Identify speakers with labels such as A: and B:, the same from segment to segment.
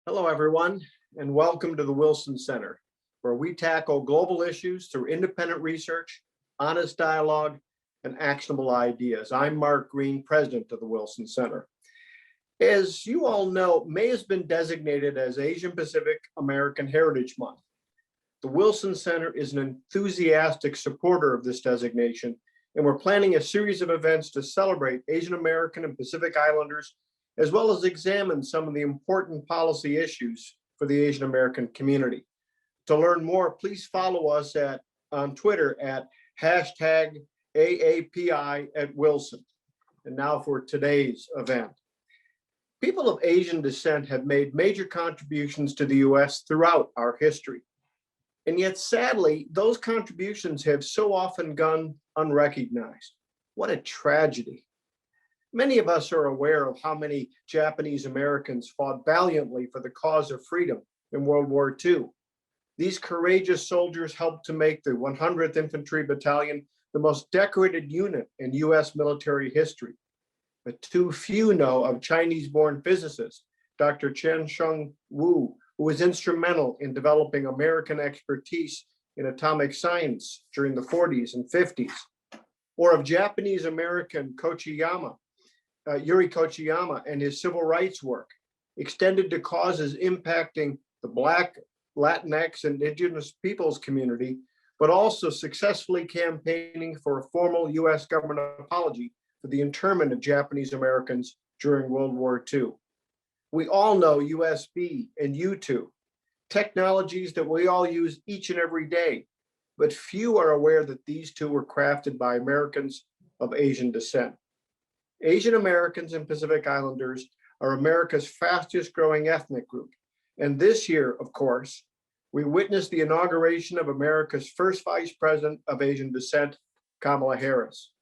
A: Hello, everyone, and welcome to the Wilson Center, where we tackle global issues through independent research, honest dialogue, and actionable ideas. I'm Mark Green, president of the Wilson Center. As you all know, May has been designated as Asian Pacific American Heritage Month. The Wilson Center is an enthusiastic supporter of this designation, and we're planning a series of events to celebrate Asian American and Pacific Islanders, as well as examine some of the important policy issues for the Asian American community. To learn more, please follow us on Twitter at #AAPI@Wilson. And now for today's event. People of Asian descent have made major contributions to the US throughout our history. And yet, sadly, those contributions have so often gone unrecognized. What a tragedy. Many of us are aware of how many Japanese Americans fought valiantly for the cause of freedom in World War II. These courageous soldiers helped to make the 100th Infantry Battalion the most decorated unit in US military history. But too few know of Chinese-born physicist, Dr. Chien-Shiung Wu, who was instrumental in developing American expertise in atomic science during the 40s and 50s, or of Japanese-American Yuri Kochiyama and his civil rights work, extended to causes impacting the Black, Latinx, and Indigenous peoples community, but also successfully campaigning for a formal US government apology for the internment of Japanese Americans during World War II. We all know USB and YouTube, technologies that we all use each and every day, but few are aware that these two were crafted by Americans of Asian descent. Asian Americans and Pacific Islanders are America's fastest growing ethnic group. And this year, of course, we witnessed the inauguration of America's first Vice President of Asian descent, Kamala Harris.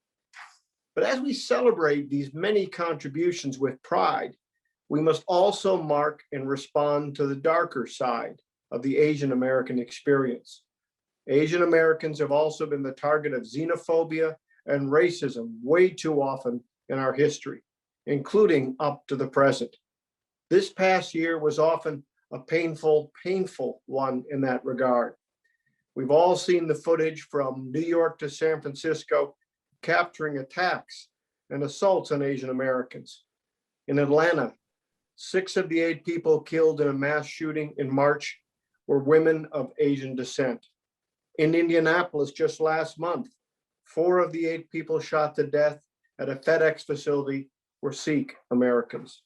A: But as we celebrate these many contributions with pride, we must also mark and respond to the darker side of the Asian American experience. Asian Americans have also been the target of xenophobia and racism way too often in our history, including up to the present. This past year was often a painful one in that regard. We've all seen the footage from New York to San Francisco capturing attacks and assaults on Asian Americans. In Atlanta, 6 of the 8 people killed in a mass shooting in March were women of Asian descent. In Indianapolis just last month, 4 of the 8 people shot to death at a FedEx facility were Sikh Americans.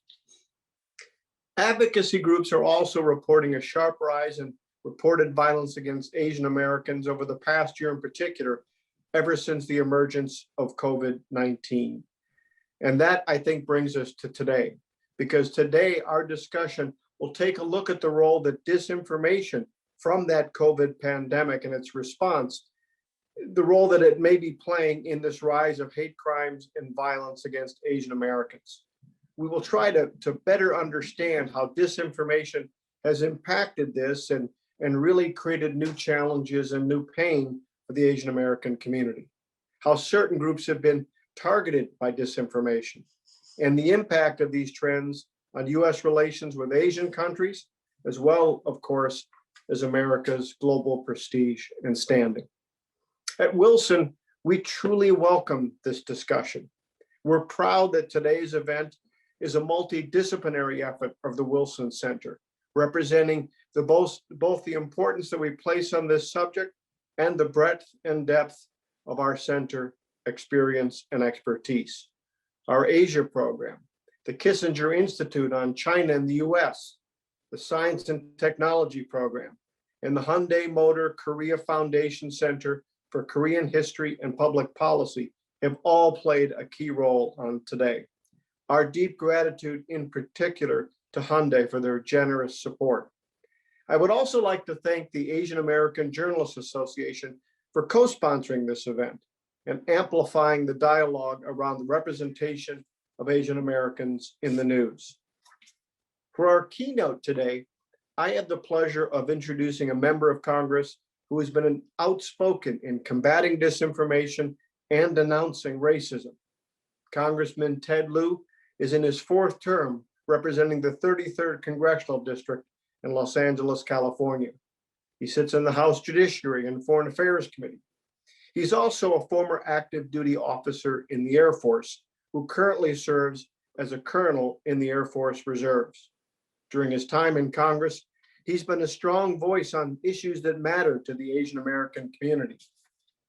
A: Advocacy groups are also reporting a sharp rise in reported violence against Asian Americans over the past year in particular, ever since the emergence of COVID-19. And that, I think, brings us to today, because today our discussion will take a look at the role that disinformation from that COVID pandemic and its response, the role that it may be playing in this rise of hate crimes and violence against Asian Americans. We will try to better understand how disinformation has impacted this and really created new challenges and new pain for the Asian American community, how certain groups have been targeted by disinformation, and the impact of these trends on US relations with Asian countries, as well, of course, as America's global prestige and standing. At Wilson, we truly welcome this discussion. We're proud that today's event is a multidisciplinary effort of the Wilson Center, representing both the importance that we place on this subject and the breadth and depth of our center experience and expertise. Our Asia program, the Kissinger Institute on China and the US, the Science and Technology program, and the Hyundai Motor Korea Foundation Center for Korean History and Public Policy have all played a key role on today. Our deep gratitude in particular to Hyundai for their generous support. I would also like to thank the Asian American Journalists Association for co-sponsoring this event and amplifying the dialogue around the representation of Asian Americans in the news. For our keynote today, I have the pleasure of introducing a member of Congress who has been outspoken in combating disinformation and denouncing racism. Congressman Ted Liu is in his 4th term representing the 33rd Congressional District in Los Angeles, California. He sits in the House Judiciary and Foreign Affairs Committee. He's also a former active duty officer in the Air Force who currently serves as a colonel in the Air Force Reserves. During his time in Congress, he's been a strong voice on issues that matter to the Asian American community.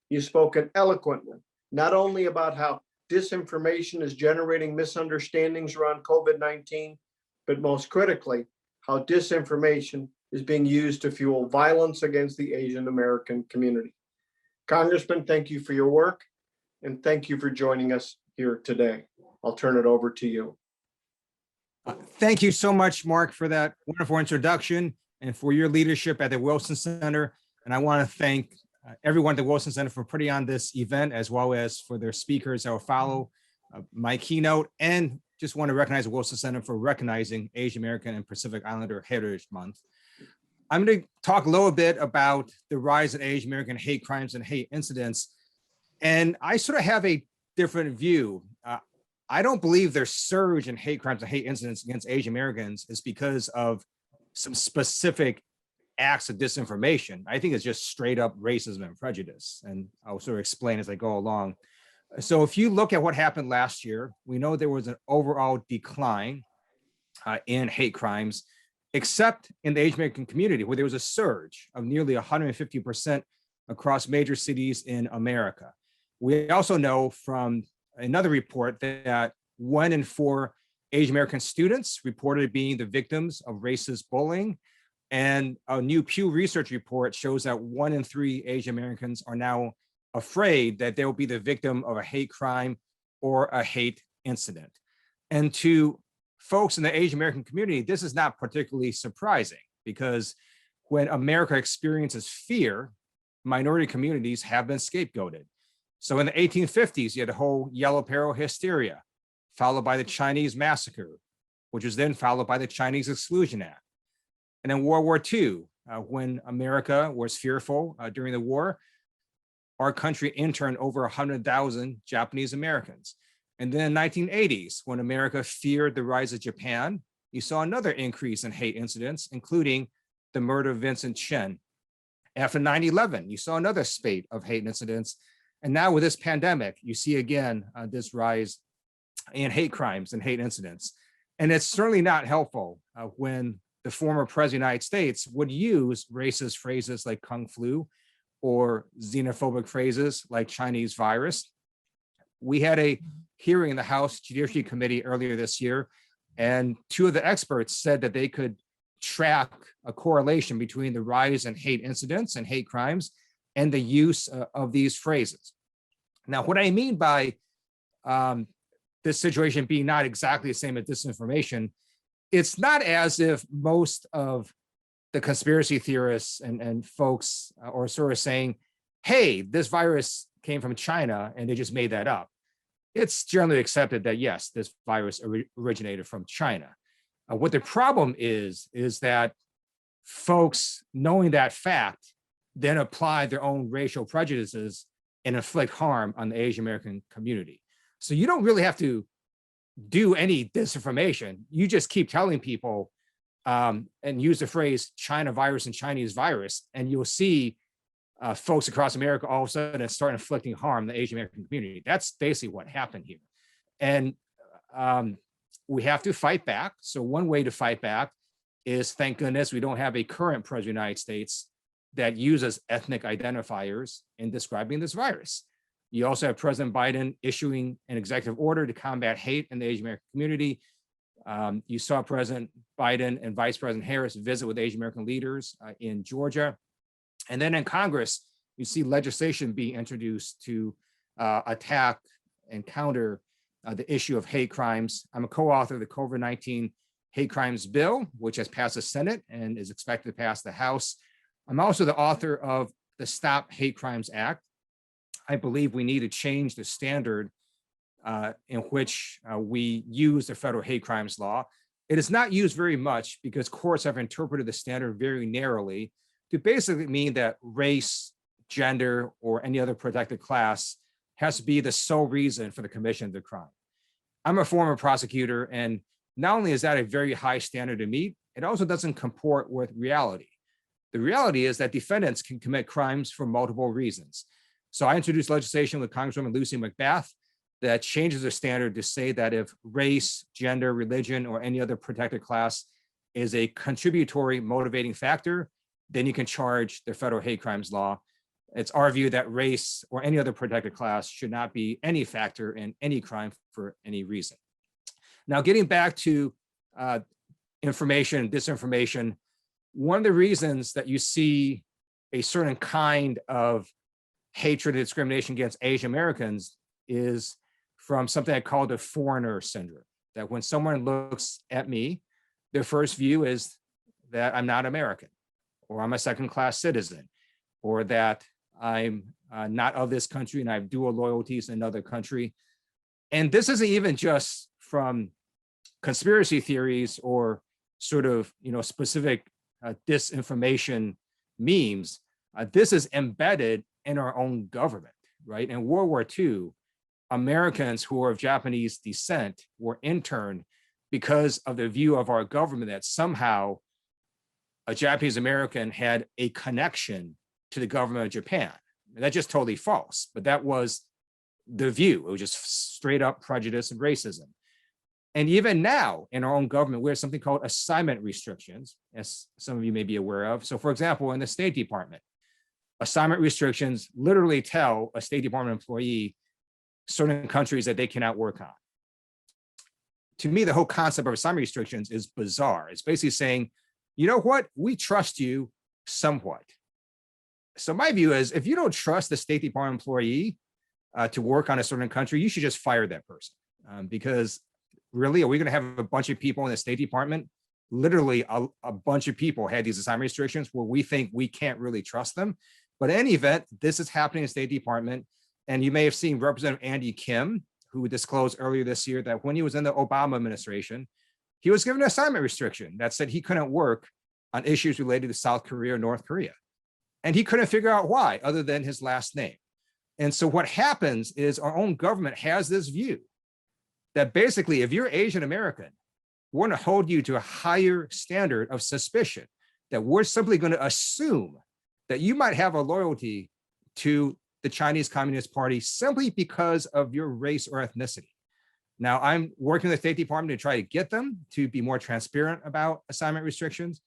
A: He's spoken eloquently, not only about how disinformation is generating misunderstandings around COVID-19, but most critically, how disinformation is being used to fuel violence against the Asian American community. Congressman, thank you for your work, and thank you for joining us here today. I'll turn it over to you.
B: Thank you so much, Mark, for that wonderful introduction and for your leadership at the Wilson Center. And I want to thank everyone at the Wilson Center for putting on this event, as well as for their speakers that will follow my keynote. And just want to recognize the Wilson Center for recognizing Asian American and Pacific Islander Heritage Month. I'm going to talk a little bit about the rise of Asian American hate crimes and hate incidents. And I sort of have a different view. I don't believe their surge in hate crimes and hate incidents against Asian Americans is because of some specific acts of disinformation. I think it's just straight up racism and prejudice. And I'll sort of explain as I go along. So if you look at what happened last year, we know there was an overall decline in hate crimes, except in the Asian American community, where there was a surge of nearly 150% across major cities in America. We also know from another report that 1 in 4 Asian American students reported being the victims of racist bullying. And a new Pew Research report shows that 1 in 3 Asian Americans are now afraid that they will be the victim of a hate crime or a hate incident. And to folks in the Asian American community, this is not particularly surprising, because when America experiences fear, minority communities have been scapegoated. So in the 1850s, you had the whole Yellow Peril hysteria, followed by the Chinese massacre, which was then followed by the Chinese Exclusion Act. And in World War II, when America was fearful during the war, our country interned over 100,000 Japanese Americans. And then in the 1980s, when America feared the rise of Japan, you saw another increase in hate incidents, including the murder of Vincent Chin. After 9/11, you saw another spate of hate incidents. And now with this pandemic, you see again this rise in hate crimes and hate incidents. And it's certainly not helpful when the former president of the United States would use racist phrases like Kung Flu or xenophobic phrases like Chinese virus. We had a hearing in the House Judiciary Committee earlier this year, and 2 of the experts said that they could track a correlation between the rise in hate incidents and hate crimes and the use of these phrases. Now, what I mean by this situation being not exactly the same as disinformation, it's not as if most of the conspiracy theorists and folks are sort of saying, hey, this virus came from China and they just made that up. It's generally accepted that, yes, this virus originated from China. What the problem is that folks, knowing that fact, then apply their own racial prejudices and inflict harm on the Asian American community. So you don't really have to do any disinformation. You just keep telling people and use the phrase China virus and Chinese virus, and you'll see folks across America all of a sudden start inflicting harm on the Asian American community. That's basically what happened here. And we have to fight back. So one way to fight back is, thank goodness, we don't have a current president of the United States that uses ethnic identifiers in describing this virus. You also have President Biden issuing an executive order to combat hate in the Asian American community. You saw President Biden and Vice President Harris visit with Asian American leaders in Georgia. And then in Congress, you see legislation being introduced to attack and counter the issue of hate crimes. I'm a co-author of the COVID-19 hate crimes bill, which has passed the Senate and is expected to pass the House. I'm also the author of the Stop Hate Crimes Act. I believe we need to change the standard in which we use the federal hate crimes law. It is not used very much because courts have interpreted the standard very narrowly to basically mean that race, gender, or any other protected class has to be the sole reason for the commission of the crime. I'm a former prosecutor, and not only is that a very high standard to meet, it also doesn't comport with reality. The reality is that defendants can commit crimes for multiple reasons. So I introduced legislation with Congresswoman Lucy McBath that changes the standard to say that if race, gender, religion, or any other protected class is a contributory motivating factor, then you can charge the federal hate crimes law. It's our view that race or any other protected class should not be any factor in any crime for any reason. Now, getting back to information and disinformation, one of the reasons that you see a certain kind of hatred and discrimination against Asian Americans is from something I call the foreigner syndrome, that when someone looks at me, their first view is that I'm not American, or I'm a second-class citizen, or that I'm not of this country and I have dual loyalties in another country. And this isn't even just from conspiracy theories or sort of, specific disinformation memes. This is embedded in our own government, right? In World War II, Americans who were of Japanese descent were interned because of the view of our government that somehow a Japanese American had a connection to the government of Japan. And that's just totally false, but that was the view. It was just straight up prejudice and racism. And even now in our own government, we have something called assignment restrictions, as some of you may be aware of. So for example, in the State Department, assignment restrictions literally tell a State Department employee certain countries that they cannot work on. To me, the whole concept of assignment restrictions is bizarre. It's basically saying, you know what, we trust you somewhat. So my view is, if you don't trust the State Department employee to work on a certain country, you should just fire that person. Because really, are we going to have a bunch of people in the State Department? Literally, a bunch of people had these assignment restrictions where we think we can't really trust them. But in any event, this is happening in the State Department. And you may have seen Representative Andy Kim, who disclosed earlier this year that when he was in the Obama administration, he was given an assignment restriction that said he couldn't work on issues related to South Korea or North Korea. And he couldn't figure out why, other than his last name. And so what happens is our own government has this view that basically, if you're Asian American, we're going to hold you to a higher standard of suspicion, that we're simply going to assume that you might have a loyalty to the Chinese Communist Party simply because of your race or ethnicity. Now, I'm working with the State Department to try to get them to be more transparent about assignment restrictions,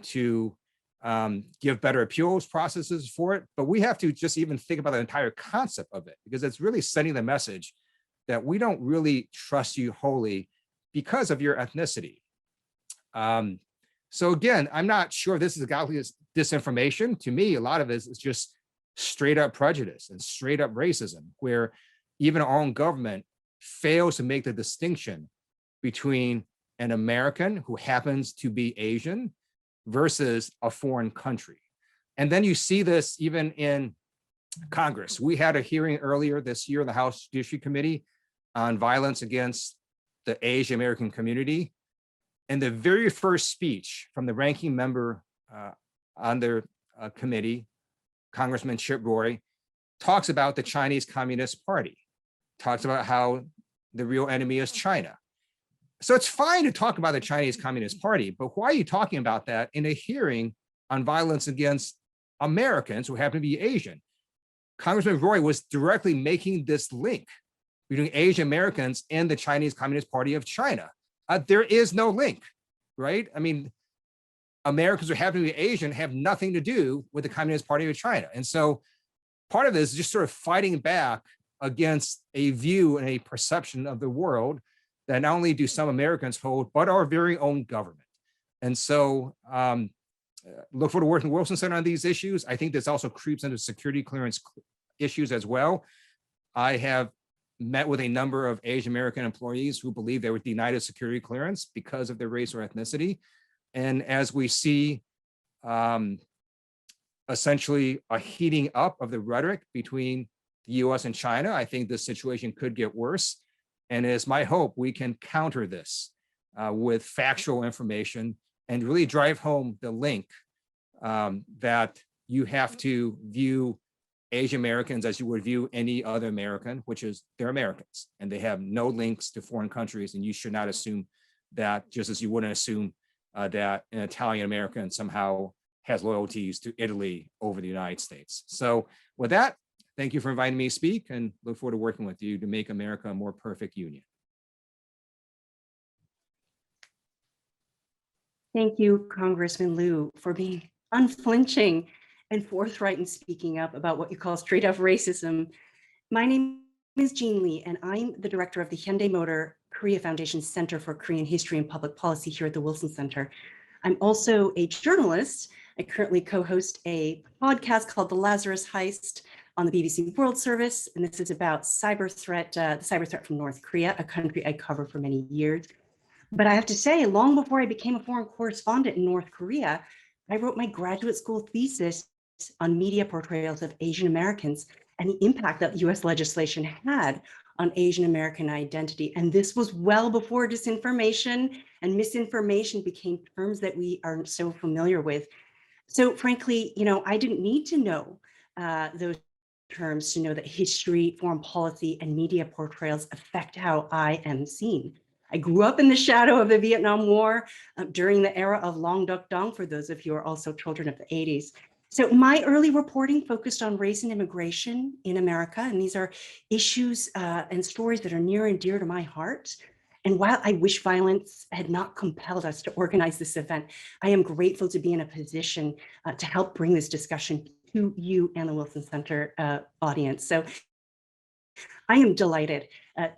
B: to give better appeals processes for it. But we have to just even think about the entire concept of it, because it's really sending the message that we don't really trust you wholly because of your ethnicity. So again, I'm not sure this is exactly disinformation. To me, a lot of it is just straight up prejudice and straight up racism, where even our own government fails to make the distinction between an American who happens to be Asian versus a foreign country. And then you see this even in Congress. We had a hearing earlier this year in the House Judiciary Committee on violence against the Asian American community. And the very first speech from the ranking member on their committee, Congressman Chip Roy, talks about the Chinese Communist Party, talks about how the real enemy is China. So it's fine to talk about the Chinese Communist Party, but why are you talking about that in a hearing on violence against Americans who happen to be Asian? Congressman Roy was directly making this link between Asian Americans and the Chinese Communist Party of China. There is no link, right? I mean, Americans who happen to be Asian have nothing to do with the Communist Party of China. And so part of this is just sort of fighting back against a view and a perception of the world that not only do some Americans hold, but our very own government. And so look for the work in the Wilson Center on these issues. I think this also creeps into security clearance issues as well. I have met with a number of Asian American employees who believe they were denied a security clearance because of their race or ethnicity. And as we see essentially a heating up of the rhetoric between the US and China, I think this situation could get worse. And it's my hope we can counter this with factual information and really drive home the link that you have to view Asian Americans as you would view any other American, which is they're Americans and they have no links to foreign countries, and you should not assume that, just as you wouldn't assume that an Italian American somehow has loyalties to Italy over the United States. So with that, thank you for inviting me to speak, and look forward to working with you to make America a more perfect union.
C: Thank you, Congressman Liu, for being unflinching and forthright in speaking up about what you call straight up racism. My name is Jean Lee, and I'm the director of the Hyundai Motor Korea Foundation Center for Korean History and Public Policy here at the Wilson Center. I'm also a journalist. I currently co-host a podcast called The Lazarus Heist on the BBC World Service, and this is about the cyber threat from North Korea, a country I covered for many years. But I have to say, long before I became a foreign correspondent in North Korea, I wrote my graduate school thesis on media portrayals of Asian Americans and the impact that US legislation had on Asian American identity. And this was well before disinformation and misinformation became terms that we are so familiar with. So frankly, I didn't need to know those terms to know that history, foreign policy, and media portrayals affect how I am seen. I grew up in the shadow of the Vietnam War during the era of Long Duc Dong, for those of you who are also children of the 80s. So my early reporting focused on race and immigration in America, and these are issues and stories that are near and dear to my heart. And while I wish violence had not compelled us to organize this event, I am grateful to be in a position to help bring this discussion to you and the Wilson Center audience. So I am delighted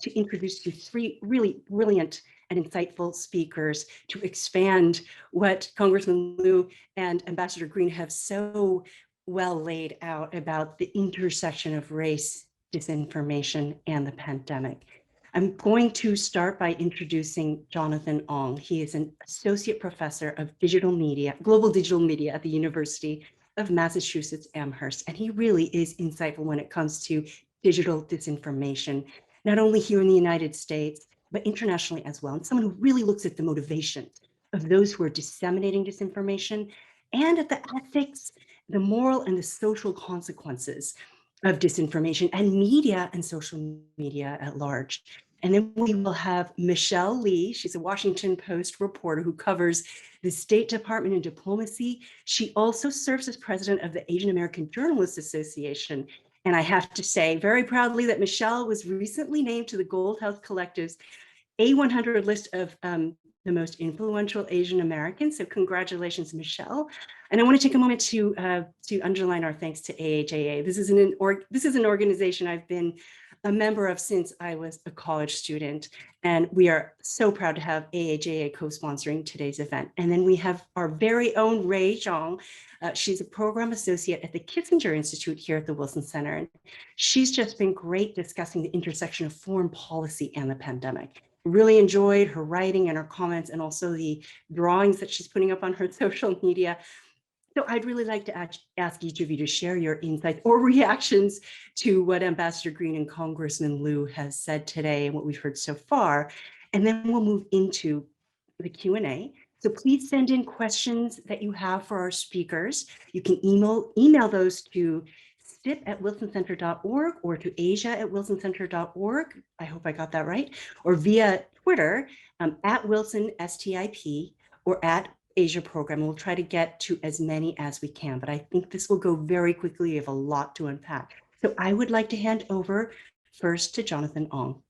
C: to introduce you three really brilliant and insightful speakers to expand what Congressman Liu and Ambassador Green have so well laid out about the intersection of race, disinformation, and the pandemic. I'm going to start by introducing Jonathan Ong. He is an associate professor of digital media, global digital media at the University of Massachusetts Amherst, and he really is insightful when it comes to digital disinformation, not only here in the United States, but internationally as well. And someone who really looks at the motivation of those who are disseminating disinformation and at the ethics, the moral and the social consequences of disinformation and media and social media at large. And then we will have Michelle Lee. She's a Washington Post reporter who covers the State Department and diplomacy. She also serves as president of the Asian American Journalists Association. And I have to say very proudly that Michelle was recently named to the Gold House Collective's A100 list of the most influential Asian Americans. So congratulations, Michelle. And I want to take a moment to underline our thanks to AHAA. This is an organization I've been a member of since I was a college student. And we are so proud to have AHAA co-sponsoring today's event. And then we have our very own Ray Zhang. She's a program associate at the Kissinger Institute here at the Wilson Center. And she's just been great discussing the intersection of foreign policy and the pandemic. Really enjoyed her writing and her comments and also the drawings that she's putting up on her social media. So I'd really like to ask each of you to share your insights or reactions to what Ambassador Green and Congressman Liu has said today and what we've heard so far. And then we'll move into the Q&A. So please send in questions that you have for our speakers. You can email those to stip@wilsoncenter.org or to asia@wilsoncenter.org. I hope I got that right. Or via Twitter @Wilson STIP or @Asia Program. We'll try to get to as many as we can, but I think this will go very quickly. We have a lot to unpack. So I would like to hand over first to Jonathan Ong.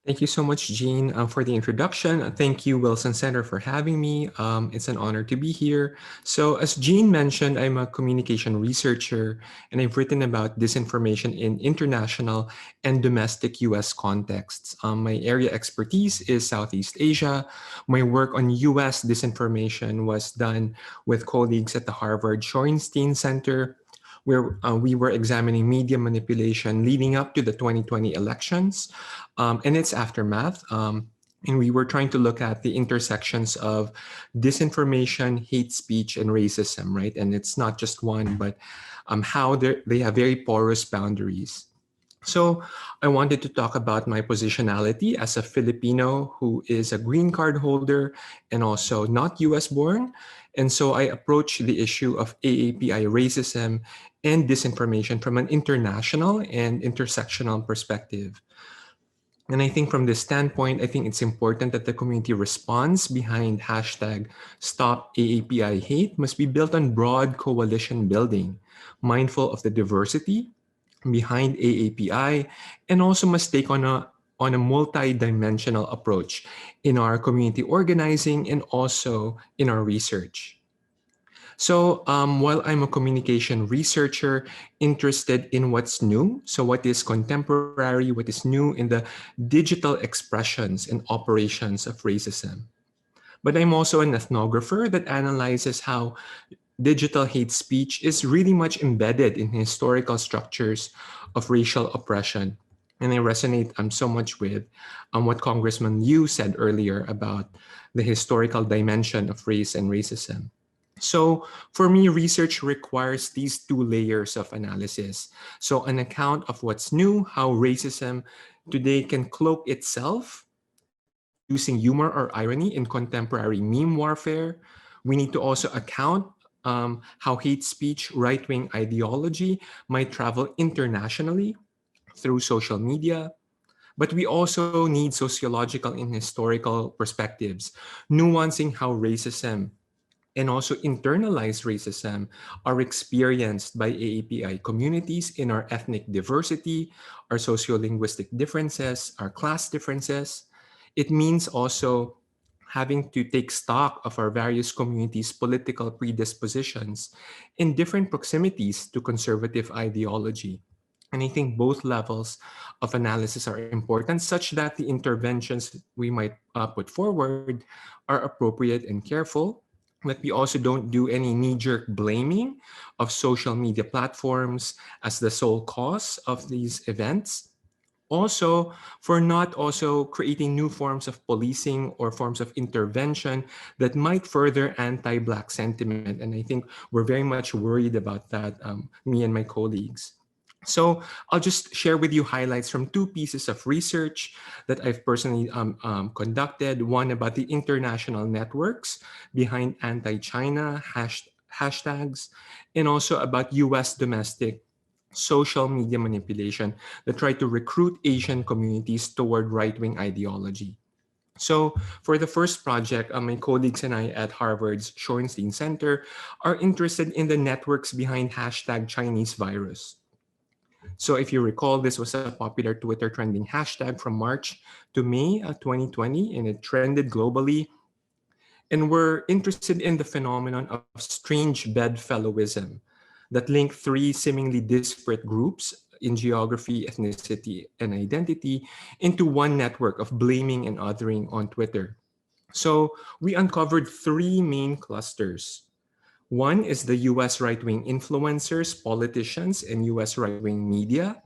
D: Thank you so much, Jean, for the introduction. Thank you, Wilson Center, for having me. It's an honor to be here. So as Jean mentioned, I'm a communication researcher, and I've written about disinformation in international and domestic US contexts. My area expertise is Southeast Asia. My work on US disinformation was done with colleagues at the Harvard Shorenstein Center, where we were examining media manipulation leading up to the 2020 elections and its aftermath. And we were trying to look at the intersections of disinformation, hate speech, and racism, right? And it's not just one, but how they have very porous boundaries. So I wanted to talk about my positionality as a Filipino who is a green card holder and also not US born. And so I approach the issue of AAPI racism and disinformation from an international and intersectional perspective. And I think from this standpoint, I think it's important that the community response behind hashtag Stop AAPI Hate must be built on broad coalition building, mindful of the diversity behind AAPI, and also must take on a multi-dimensional approach in our community organizing and also in our research. So while I'm a communication researcher interested in what's new, so what is contemporary, what is new in the digital expressions and operations of racism. But I'm also an ethnographer that analyzes how digital hate speech is really much embedded in historical structures of racial oppression. And I resonate so much with what Congressman Liu said earlier about the historical dimension of race and racism. So for me, research requires these two layers of analysis. So an account of what's new, how racism today can cloak itself using humor or irony in contemporary meme warfare. We need to also account how hate speech, right-wing ideology might travel internationally through social media. But we also need sociological and historical perspectives, nuancing how racism and also internalized racism are experienced by AAPI communities in our ethnic diversity, our sociolinguistic differences, our class differences. It means also having to take stock of our various communities' political predispositions in different proximities to conservative ideology. And I think both levels of analysis are important such that the interventions we might put forward are appropriate and careful, that we also don't do any knee-jerk blaming of social media platforms as the sole cause of these events. Also, for not also creating new forms of policing or forms of intervention that might further anti-Black sentiment. And I think we're very much worried about that, me and my colleagues. So I'll just share with you highlights from two pieces of research that I've personally conducted. One about the international networks behind anti-China hashtags, and also about US domestic social media manipulation that try to recruit Asian communities toward right-wing ideology. So for the first project, my colleagues and I at Harvard's Shorenstein Center are interested in the networks behind hashtag Chinese virus. So if you recall, this was a popular Twitter trending hashtag from March to May 2020, and it trended globally. And we're interested in the phenomenon of strange bedfellowism that link three seemingly disparate groups in geography, ethnicity, and identity into one network of blaming and othering on Twitter. So we uncovered three main clusters. One is the US right-wing influencers, politicians, and US right-wing media.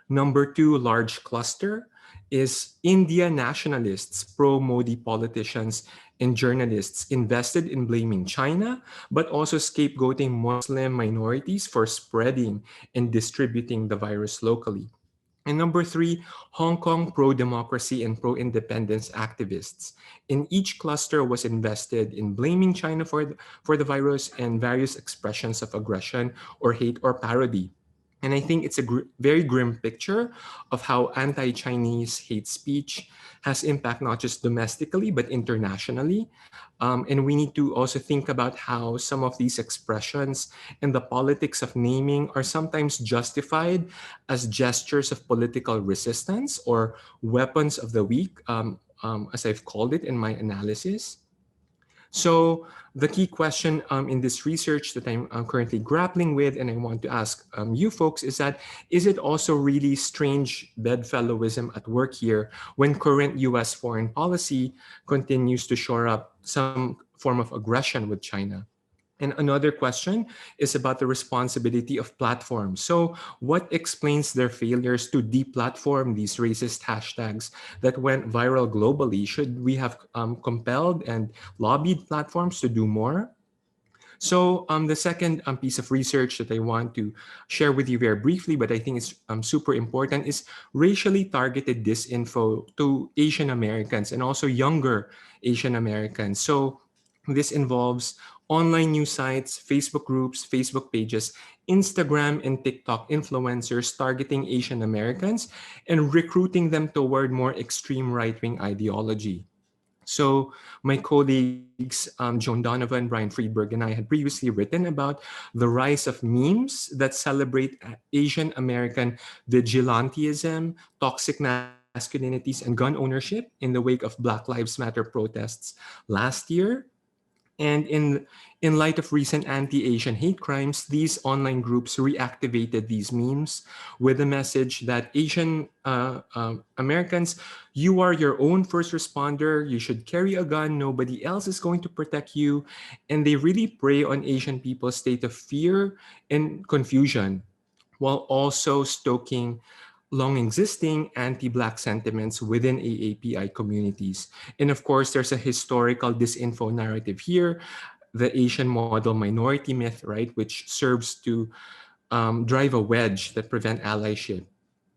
D: Number two large cluster is India nationalists, pro-Modi politicians, and journalists invested in blaming China, but also scapegoating Muslim minorities for spreading and distributing the virus locally. And number three, Hong Kong pro-democracy and pro-independence activists. In each cluster was invested in blaming China for the virus and various expressions of aggression or hate or parody. And I think it's a very grim picture of how anti-Chinese hate speech has impact not just domestically, but internationally. And we need to also think about how some of these expressions and the politics of naming are sometimes justified as gestures of political resistance or weapons of the weak, as I've called it in my analysis. So the key question in this research that I'm currently grappling with and I want to ask you folks is that, is it also really strange bedfellowism at work here when current US foreign policy continues to shore up some form of aggression with China? And another question is about the responsibility of platforms. So what explains their failures to deplatform these racist hashtags that went viral globally? Should we have compelled and lobbied platforms to do more? So the second piece of research that I want to share with you very briefly, but I think it's super important, is racially targeted disinfo to Asian Americans and also younger Asian Americans. So this involves online news sites, Facebook groups, Facebook pages, Instagram and TikTok influencers targeting Asian Americans and recruiting them toward more extreme right-wing ideology. So my colleagues, Joan Donovan, Brian Friedberg, and I had previously written about the rise of memes that celebrate Asian American vigilantism, toxic masculinities, and gun ownership in the wake of Black Lives Matter protests last year. And in light of recent anti-Asian hate crimes, these online groups reactivated these memes with the message that Asian Americans, you are your own first responder. You should carry a gun. Nobody else is going to protect you. And they really prey on Asian people's state of fear and confusion, while also stoking long existing anti-Black sentiments within AAPI communities. And of course, there's a historical disinfo narrative here, the Asian model minority myth, right, which serves to drive a wedge that prevent allyship.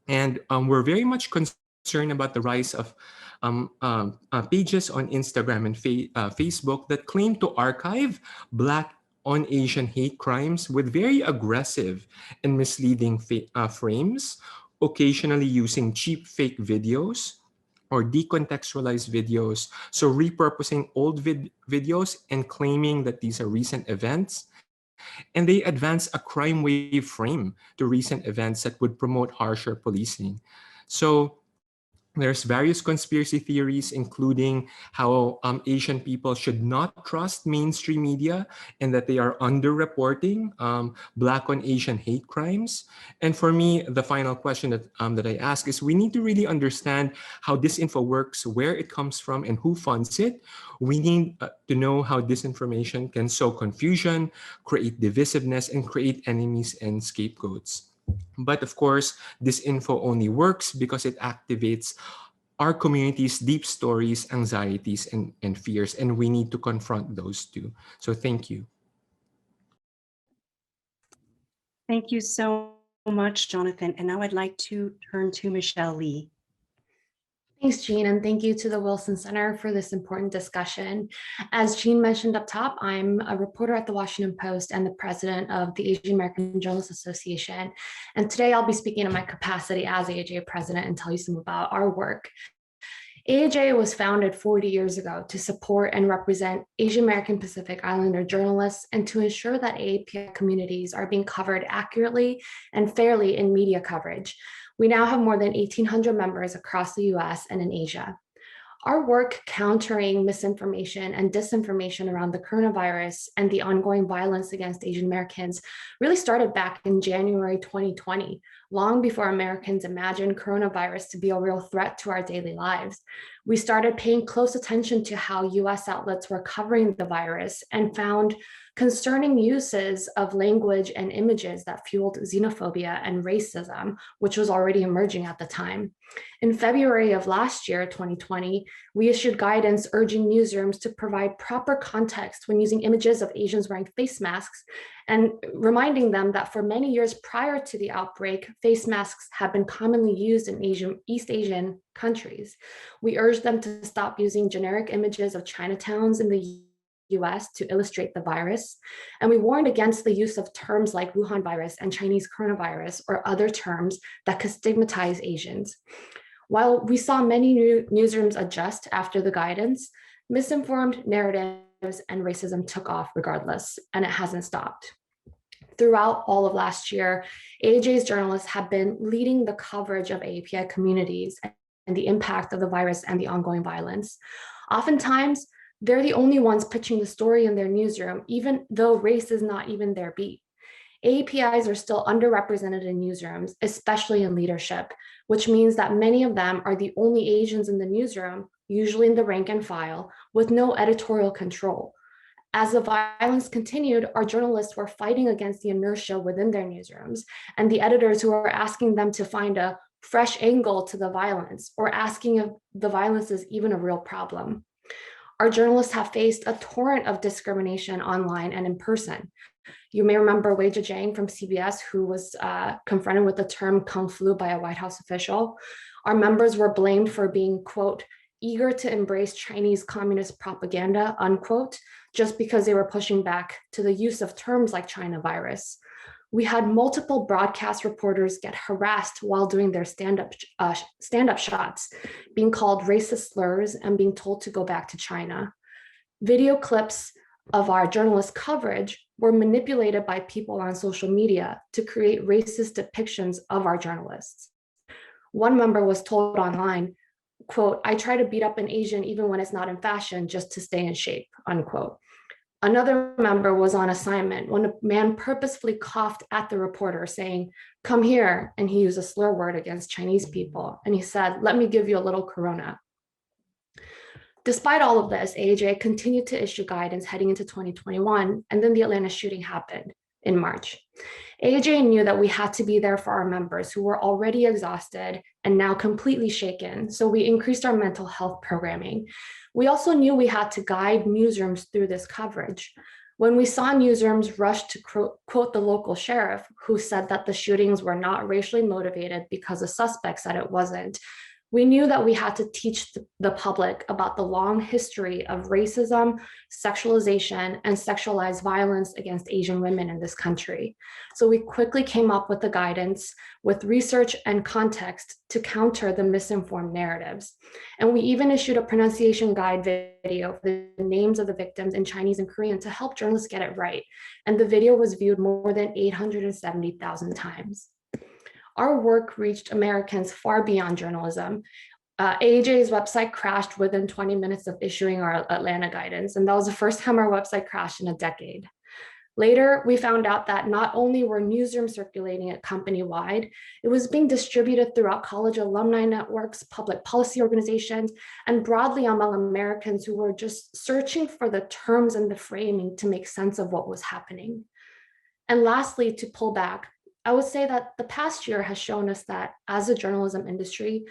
D: And we're very much concerned about the rise of pages on Instagram and Facebook that claim to archive Black on Asian hate crimes with very aggressive and misleading frames, occasionally using cheap fake videos or decontextualized videos. So repurposing old videos and claiming that these are recent events. And they advance a crime wave frame to recent events that would promote harsher policing. So there's various conspiracy theories, including how Asian people should not trust mainstream media and that they are underreporting Black on Asian hate crimes. And for me, the final question that I ask is, we need to really understand how disinfo works, where it comes from, and who funds it. We need to know how disinformation can sow confusion, create divisiveness, and create enemies and scapegoats. But of course, this info only works because it activates our community's deep stories, anxieties, and fears, and we need to confront those too. So thank you.
C: Thank you so much, Jonathan. And now I'd like to turn to Michelle Lee.
E: Thanks, Jean, and thank you to the Wilson Center for this important discussion. As Jean mentioned up top, I'm a reporter at the Washington Post and the president of the Asian American Journalists Association. And today I'll be speaking in my capacity as AAJ president and tell you some about our work. AAJ was founded 40 years ago to support and represent Asian American Pacific Islander journalists and to ensure that AAPI communities are being covered accurately and fairly in media coverage. We now have more than 1,800 members across the US and in Asia. Our work countering misinformation and disinformation around the coronavirus and the ongoing violence against Asian Americans really started back in January 2020, long before Americans imagined coronavirus to be a real threat to our daily lives. We started paying close attention to how US outlets were covering the virus and found concerning uses of language and images that fueled xenophobia and racism, which was already emerging at the time. In February of last year, 2020, we issued guidance urging newsrooms to provide proper context when using images of Asians wearing face masks and reminding them that for many years prior to the outbreak, face masks had been commonly used in East Asian countries. We urged them to stop using generic images of Chinatowns in the US to illustrate the virus. And we warned against the use of terms like Wuhan virus and Chinese coronavirus or other terms that could stigmatize Asians. While we saw many newsrooms adjust after the guidance, misinformed narratives and racism took off regardless, and it hasn't stopped. Throughout all of last year, AAJ's journalists have been leading the coverage of AAPI communities and the impact of the virus and the ongoing violence. Oftentimes, they're the only ones pitching the story in their newsroom, even though race is not even their beat. AAPIs are still underrepresented in newsrooms, especially in leadership, which means that many of them are the only Asians in the newsroom, usually in the rank and file, with no editorial control. As the violence continued, our journalists were fighting against the inertia within their newsrooms and the editors who were asking them to find a fresh angle to the violence or asking if the violence is even a real problem. Our journalists have faced a torrent of discrimination online and in person. You may remember Wei Zhejiang from CBS, who was confronted with the term Kung Flu by a White House official. Our members were blamed for being, quote, eager to embrace Chinese communist propaganda, unquote, just because they were pushing back to the use of terms like China virus. We had multiple broadcast reporters get harassed while doing their stand-up shots, being called racist slurs and being told to go back to China. Video clips of our journalist coverage were manipulated by people on social media to create racist depictions of our journalists. One member was told online, quote, "I try to beat up an Asian even when it's not in fashion just to stay in shape," unquote. Another member was on assignment when a man purposefully coughed at the reporter saying, "Come here," and he used a slur word against Chinese people. And he said, "Let me give you a little corona." Despite all of this, AAJ continued to issue guidance heading into 2021, and then the Atlanta shooting happened in March. AAJ knew that we had to be there for our members who were already exhausted and now completely shaken, so we increased our mental health programming. We also knew we had to guide newsrooms through this coverage. When we saw newsrooms rush to quote the local sheriff, who said that the shootings were not racially motivated because the suspect said it wasn't, we knew that we had to teach the public about the long history of racism, sexualization, and sexualized violence against Asian women in this country. So we quickly came up with the guidance with research and context to counter the misinformed narratives. And we even issued a pronunciation guide video for the names of the victims in Chinese and Korean to help journalists get it right. And the video was viewed more than 870,000 times. Our work reached Americans far beyond journalism. AAJ's website crashed within 20 minutes of issuing our Atlanta guidance, and that was the first time our website crashed in a decade. Later, we found out that not only were newsrooms circulating it company-wide, it was being distributed throughout college alumni networks, public policy organizations, and broadly among Americans who were just searching for the terms and the framing to make sense of what was happening. And lastly, to pull back, I would say that the past year has shown us that as a journalism industry,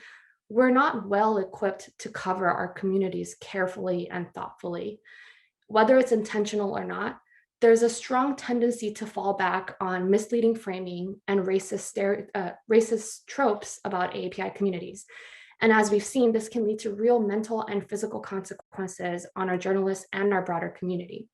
E: we're not well equipped to cover our communities carefully and thoughtfully. Whether it's intentional or not, there's a strong tendency to fall back on misleading framing and racist tropes about AAPI communities. And as we've seen, this can lead to real mental and physical consequences on our journalists and our broader community.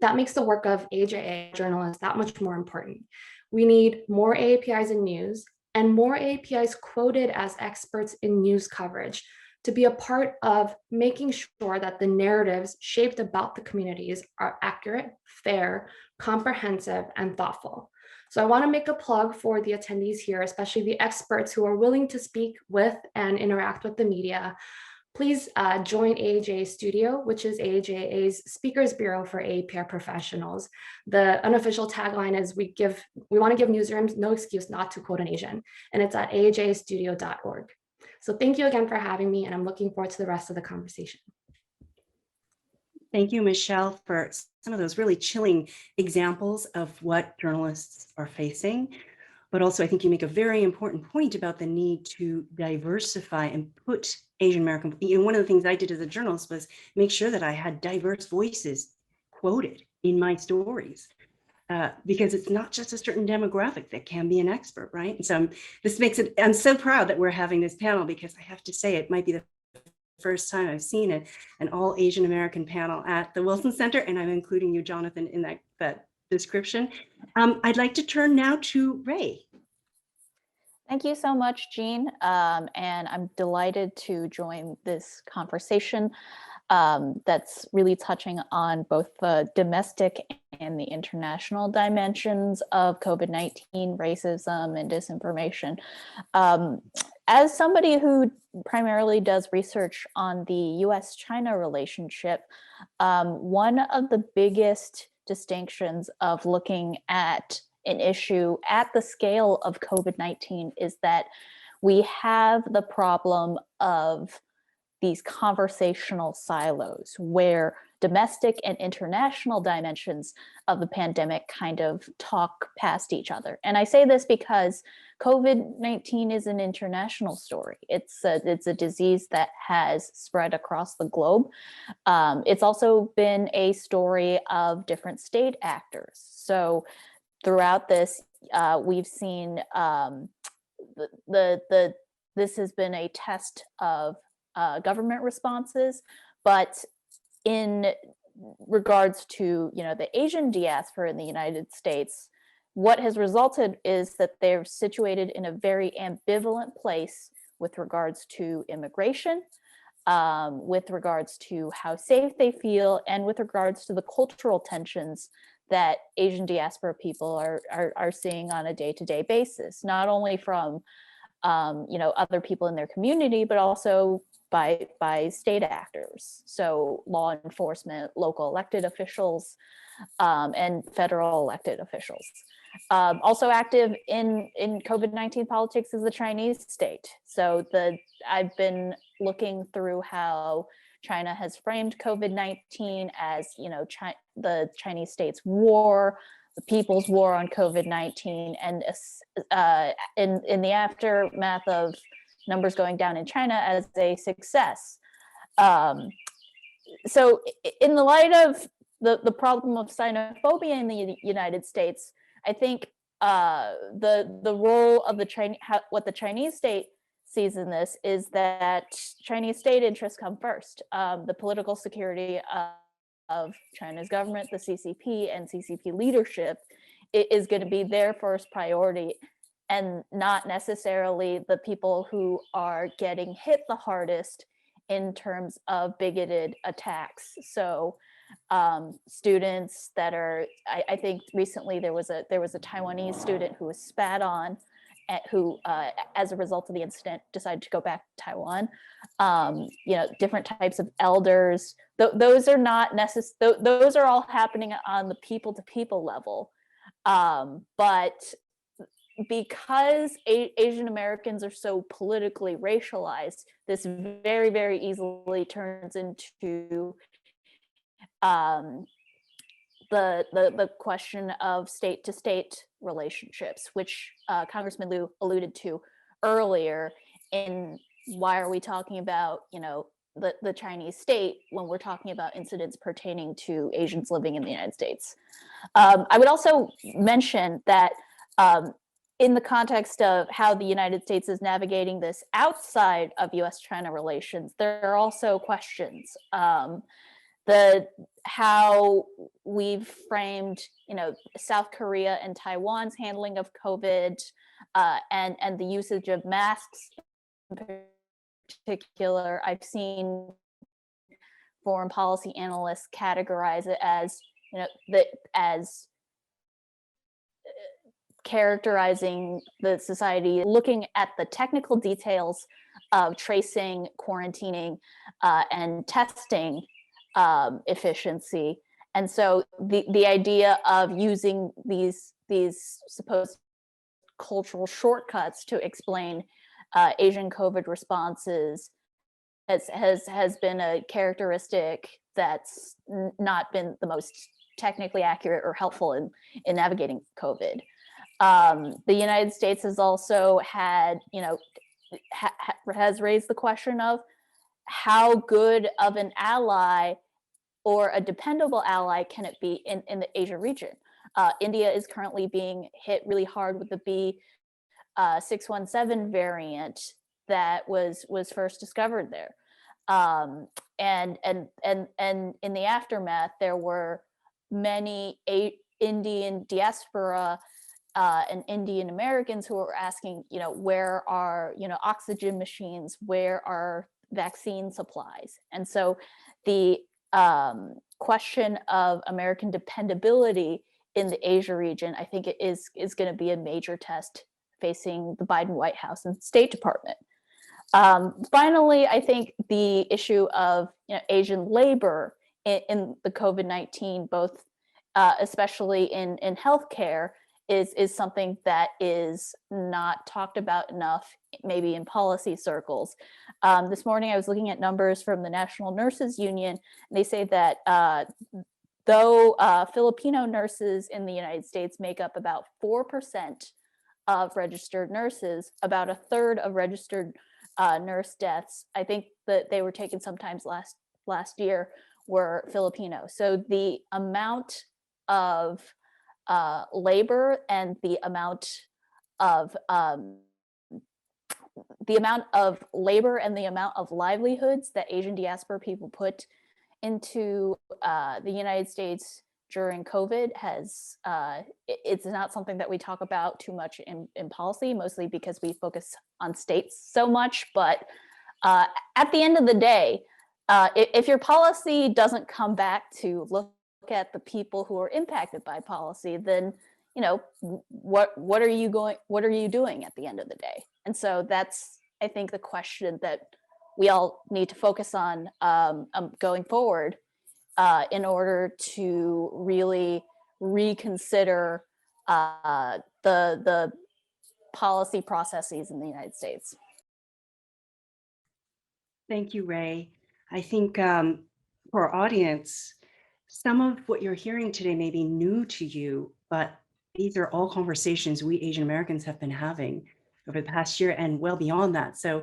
E: That makes the work of AJA journalists that much more important. We need more AAPIs in news and more AAPIs quoted as experts in news coverage to be a part of making sure that the narratives shaped about the communities are accurate, fair, comprehensive, and thoughtful. So I want to make a plug for the attendees here, especially the experts who are willing to speak with and interact with the media. Please join AAJ Studio, which is AAJA's Speakers Bureau for AAPI professionals. The unofficial tagline is we want to give newsrooms no excuse not to quote an Asian, and it's at aajastudio.org. So thank you again for having me, and I'm looking forward to the rest of the conversation.
C: Thank you, Michelle, for some of those really chilling examples of what journalists are facing. But also, I think you make a very important point about the need to diversify and put Asian American, one of the things I did as a journalist was make sure that I had diverse voices quoted in my stories, because it's not just a certain demographic that can be an expert, right? And so this makes it, I'm so proud that we're having this panel, because I have to say it might be the first time I've seen an all Asian American panel at the Wilson Center, and I'm including you, Jonathan, in that description. I'd like to turn now to Ray.
F: Thank you so much, Jean. And I'm delighted to join this conversation that's really touching on both the domestic and the international dimensions of COVID-19, racism, and disinformation. As somebody who primarily does research on the US-China relationship, one of the biggest distinctions of looking at an issue at the scale of COVID-19 is that we have the problem of these conversational silos where domestic and international dimensions of the pandemic kind of talk past each other. And I say this because COVID-19 is an international story. It's a disease that has spread across the globe. It's also been a story of different state actors. So throughout this, we've seen this has been a test of government responses, but in regards to, the Asian diaspora in the United States, what has resulted is that they're situated in a very ambivalent place with regards to immigration, with regards to how safe they feel, and with regards to the cultural tensions that Asian diaspora people are seeing on a day-to-day basis, not only from other people in their community, but also by state actors, so law enforcement, local elected officials, and federal elected officials. Also active in COVID-19 politics is the Chinese state. So I've been looking through how China has framed COVID-19 as, the Chinese state's war, the people's war on COVID-19, and in the aftermath of numbers going down in China as a success. So in the light of the problem of xenophobia in the United States, I think the role of the Chinese, what the Chinese state sees in this is that Chinese state interests come first. The political security of China's government, the CCP and CCP leadership is going to be their first priority, and not necessarily the people who are getting hit the hardest in terms of bigoted attacks. So students that are, I think recently there was a Taiwanese student who was spat on, who as a result of the incident decided to go back to Taiwan. Different types of elders, those are not necessary, those are all happening on the people to people level. But because Asian Americans are so politically racialized, this very, very easily turns into the question of state to state relationships, which Congressman Liu alluded to earlier. In why are we talking about, the Chinese state when we're talking about incidents pertaining to Asians living in the United States? I would also mention that in the context of how the United States is navigating this outside of US-China relations, there are also questions. How we've framed, South Korea and Taiwan's handling of COVID, and the usage of masks in particular. I've seen foreign policy analysts categorize it as, as characterizing the society, looking at the technical details of tracing, quarantining, and testing efficiency. And so the idea of using these supposed cultural shortcuts to explain Asian COVID responses has been a characteristic that's not been the most technically accurate or helpful in navigating COVID. The United States has also had, has raised the question of how good of an ally or a dependable ally can it be in the Asia region? India is currently being hit really hard with the B617 variant that was first discovered there. And in the aftermath, there were many Indian diaspora and Indian Americans who were asking, where are, oxygen machines, where are vaccine supplies? And so the question of American dependability in the Asia region, I think it is going to be a major test facing the Biden White House and State Department. Finally, I think the issue of Asian labor in the COVID-19, both especially in healthcare, is something that is not talked about enough, maybe in policy circles. This morning, I was looking at numbers from the National Nurses Union, and they say that though Filipino nurses in the United States make up about 4% of registered nurses, about a third of registered nurse deaths, I think that they were taken sometimes last year, were Filipino. So the amount of labor and the amount of labor and the amount of livelihoods that Asian diaspora people put into the United States during COVID has, it's not something that we talk about too much in policy, mostly because we focus on states so much. But at the end of the day, if your policy doesn't come back to look at the people who are impacted by policy, then what are you doing at the end of the day? And so that's, I think, the question that we all need to focus on going forward in order to really reconsider the policy processes in the United States.
C: Thank you, Ray. I think for our audience, some of what you're hearing today may be new to you, but these are all conversations we Asian Americans have been having over the past year and well beyond that. So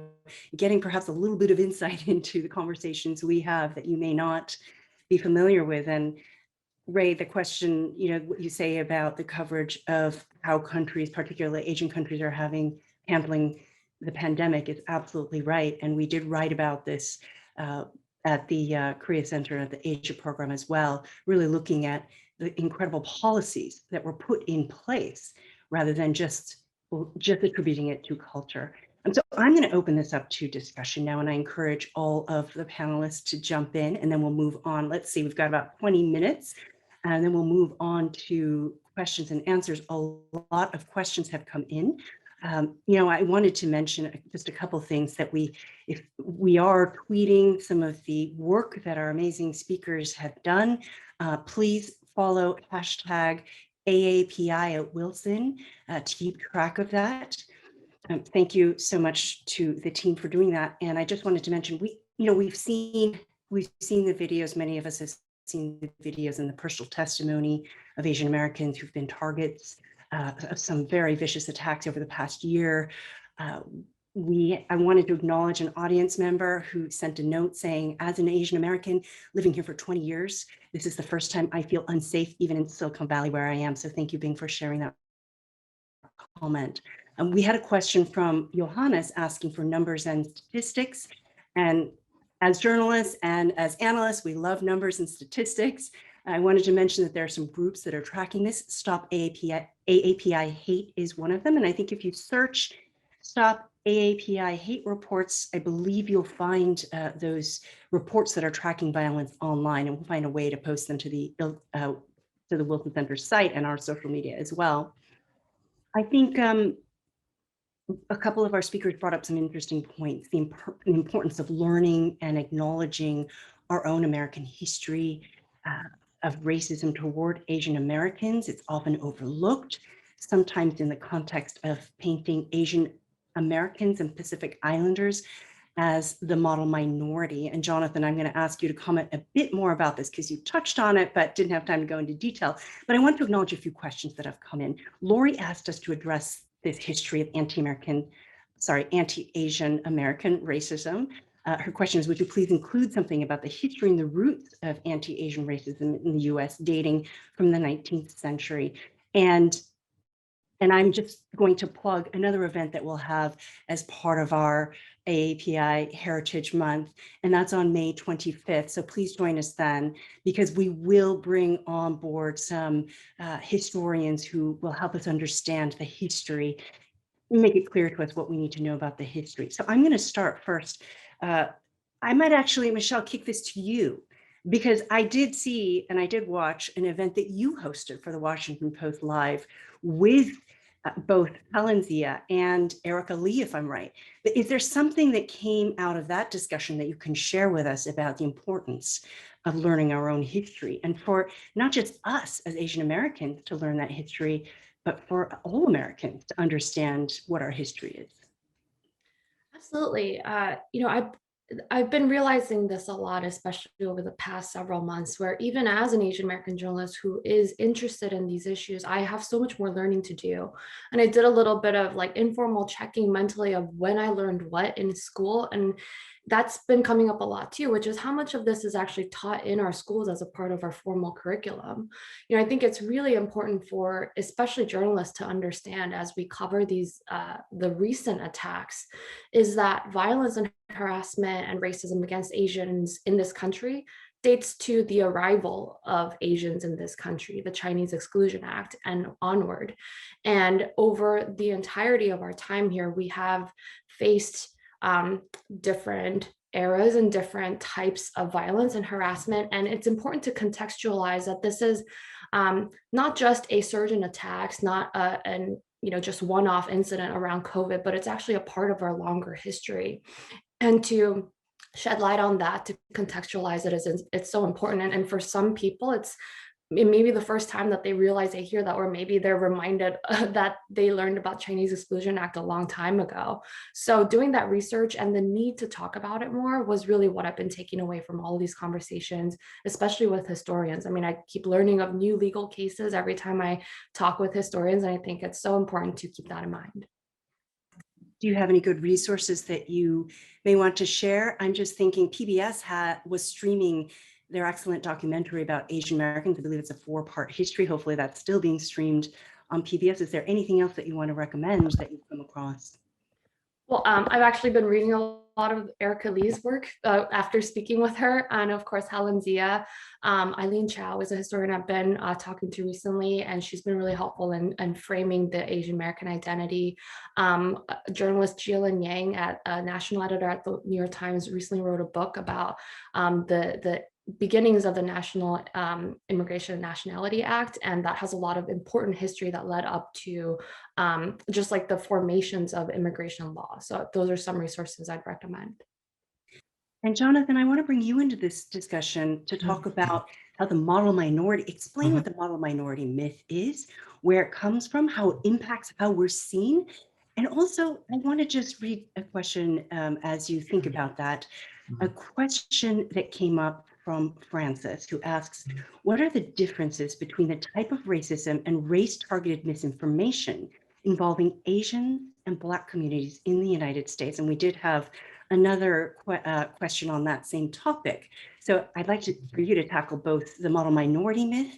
C: getting perhaps a little bit of insight into the conversations we have that you may not be familiar with. And Ray, the question, what you say about the coverage of how countries, particularly Asian countries, are handling the pandemic is absolutely right. And we did write about this at the Korea Center and at the Asia program as well, really looking at the incredible policies that were put in place rather than just attributing it to culture. And so I'm going to open this up to discussion now, and I encourage all of the panelists to jump in, and then we'll move on. Let's see, we've got about 20 minutes, and then we'll move on to questions and answers. A lot of questions have come in. I wanted to mention just a couple things that if we are tweeting some of the work that our amazing speakers have done, please follow hashtag AAPI at Wilson to keep track of that. Thank you so much to the team for doing that. And I just wanted to mention, we've seen the videos, many of us have seen the videos and the personal testimony of Asian Americans who've been targets of some very vicious attacks over the past year. I wanted to acknowledge an audience member who sent a note saying, as an Asian American living here for 20 years, this is the first time I feel unsafe, even in Silicon Valley where I am. So thank you, Bing, for sharing that comment. We had a question from Johannes asking for numbers and statistics. And as journalists and as analysts, we love numbers and statistics. I wanted to mention that there are some groups that are tracking this. Stop AAPI Hate is one of them. And I think if you search Stop AAPI Hate reports, I believe you'll find those reports that are tracking violence online, and we'll find a way to post them to the Wilson Center site and our social media as well. I think a couple of our speakers brought up some interesting points, the importance of learning and acknowledging our own American history of racism toward Asian Americans. It's often overlooked, sometimes in the context of painting Asian Americans and Pacific Islanders as the model minority. And Jonathan, I'm going to ask you to comment a bit more about this because you touched on it, but didn't have time to go into detail. But I want to acknowledge a few questions that have come in. Lori asked us to address this history of anti-Asian American racism. Her question is, would you please include something about the history and the roots of anti-Asian racism in the US dating from the 19th century? And I'm just going to plug another event that we'll have as part of our AAPI Heritage Month, and that's on May 25th. So please join us then, because we will bring on board some historians who will help us understand the history, make it clear to us what we need to know about the history. So I'm going to start first. I might actually, Michelle, kick this to you, because I did see and I did watch an event that you hosted for the Washington Post Live with both Helen Zia and Erica Lee, if I'm right. But is there something that came out of that discussion that you can share with us about the importance of learning our own history, and for not just us as Asian Americans to learn that history, but for all Americans to understand what our history is?
E: Absolutely. I've been realizing this a lot, especially over the past several months, where even as an Asian American journalist who is interested in these issues, I have so much more learning to do. And I did a little bit of like informal checking mentally of when I learned what in school. And that's been coming up a lot too, which is how much of this is actually taught in our schools as a part of our formal curriculum. I think it's really important for especially journalists to understand as we cover these, the recent attacks, is that violence and harassment and racism against Asians in this country dates to the arrival of Asians in this country, the Chinese Exclusion Act, and onward. And over the entirety of our time here, we have faced different eras and different types of violence and harassment. And it's important to contextualize that this is not just a surge in attacks, not just one-off incident around COVID, but it's actually a part of our longer history. And to shed light on that, to contextualize it, it's so important. And for some people, it may be the first time that they realize they hear that, or maybe they're reminded that they learned about Chinese Exclusion Act a long time ago. So doing that research and the need to talk about it more was really what I've been taking away from all of these conversations, especially with historians. I mean, I keep learning of new legal cases every time I talk with historians, and I think it's so important to keep that in mind.
C: Do you have any good resources that you may want to share? I'm just thinking PBS was streaming their excellent documentary about Asian Americans. I believe it's a 4-part history. Hopefully that's still being streamed on PBS. Is there anything else that you want to recommend that you've come across?
E: Well, I've actually been reading a lot of Erica Lee's work after speaking with her, and of course Helen Zia. Eileen Chow is a historian I've been talking to recently, and she's been really helpful in framing the Asian American identity. Journalist Jillian Yang, national editor at the New York Times, recently wrote a book about the beginnings of the National Immigration and Nationality Act, and that has a lot of important history that led up to just like the formations of immigration law. So those are some resources I'd recommend.
C: And Jonathan, I want to bring you into this discussion to talk about how the model minority, explain what the model minority myth is, where it comes from, how it impacts how we're seen. And also, I want to just read a question as you think about that, a question that came up from Francis, who asks, what are the differences between the type of racism and race-targeted misinformation involving Asian and Black communities in the United States? And we did have another question on that same topic. So I'd like for you to tackle both the model minority myth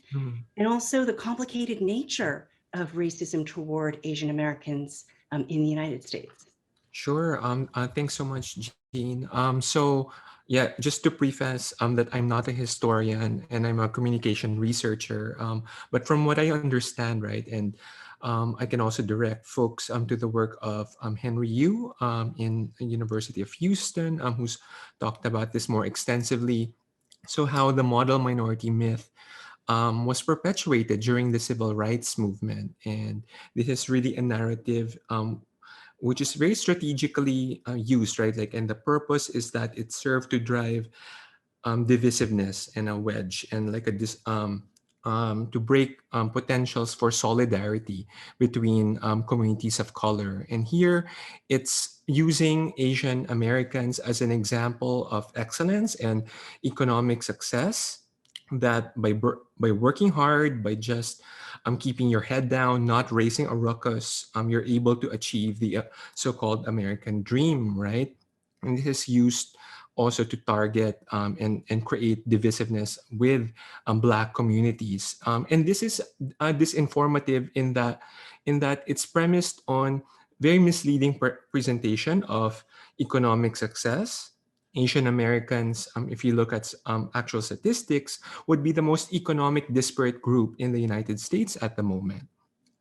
C: and also the complicated nature of racism toward Asian Americans in the United States.
D: Sure. Thanks so much, Jean. So yeah, just to preface that I'm not a historian and I'm a communication researcher. But from what I understand, right, and I can also direct folks to the work of Henry Yu in the University of Houston, who's talked about this more extensively. So how the model minority myth was perpetuated during the civil rights movement. And this is really a narrative which is very strategically used, right? Like, and the purpose is that it served to drive divisiveness and a wedge, and like to break potentials for solidarity between communities of color. And here, it's using Asian Americans as an example of excellence and economic success, that by working hard, by just keeping your head down, not raising a ruckus, you're able to achieve the so-called American dream, right? And this is used also to target and create divisiveness with Black communities. And this is disinformative in that it's premised on very misleading presentation of economic success. Asian Americans, if you look at actual statistics, would be the most economic disparate group in the United States at the moment.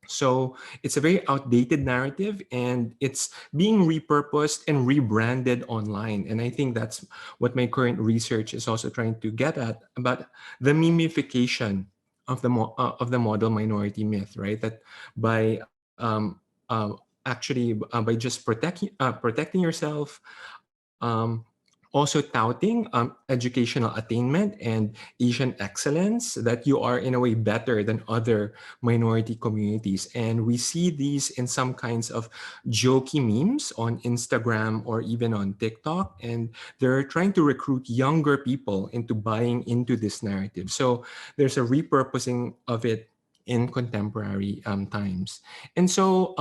D: So it's a very outdated narrative, and it's being repurposed and rebranded online. And I think that's what my current research is also trying to get at, about the memification of the model minority myth, right? That by by just protecting yourself, also touting educational attainment and Asian excellence, that you are in a way better than other minority communities. And we see these in some kinds of jokey memes on Instagram or even on TikTok. And they're trying to recruit younger people into buying into this narrative. So there's a repurposing of it in contemporary times. And so